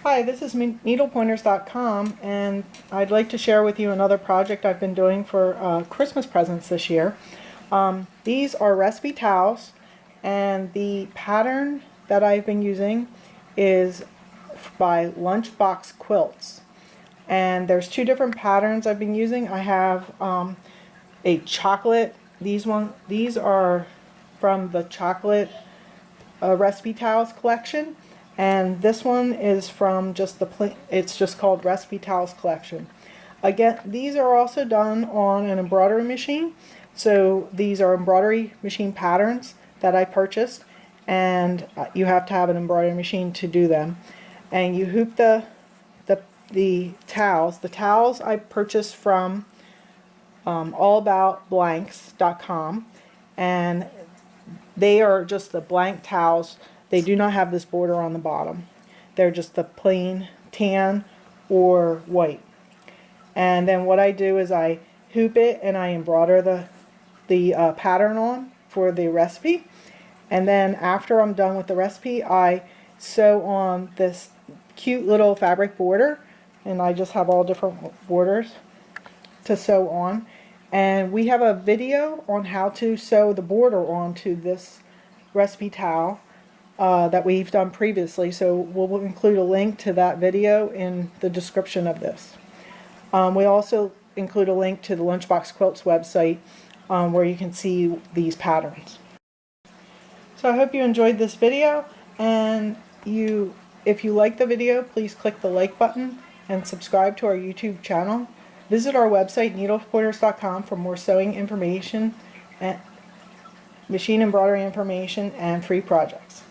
Hi, this is needlepointers.com, and I'd like to share with you another project I've been doing for Christmas presents this year. These are recipe towels, and the pattern that I've been using is by Lunch Box Quilts. And there's two different patterns I've been using. I have a chocolate. These are from the chocolate recipe towels collection, and this one is from just it's just called Recipe Towels Collection. Again, these are also done on an embroidery machine, so these are embroidery machine patterns that I purchased, and you have to have an embroidery machine to do them. And you hoop the towels. The towels I purchased from allaboutblanks.com, and they are just the blank towels. They do not have this border on the bottom. They're just the plain tan or white. And then what I do is I hoop it and I embroider the pattern on for the recipe. And then after I'm done with the recipe, I sew on this cute little fabric border, and I just have all different borders to sew on. And we have a video on how to sew the border onto this recipe towel that we've done previously, so we'll include a link to that video in the description of this. We also include a link to the Lunch Box Quilts website where you can see these patterns. So I hope you enjoyed this video, and if you like the video, please click the like button and subscribe to our YouTube channel. Visit our website, needlepointers.com, for more sewing information, and machine embroidery information, and free projects.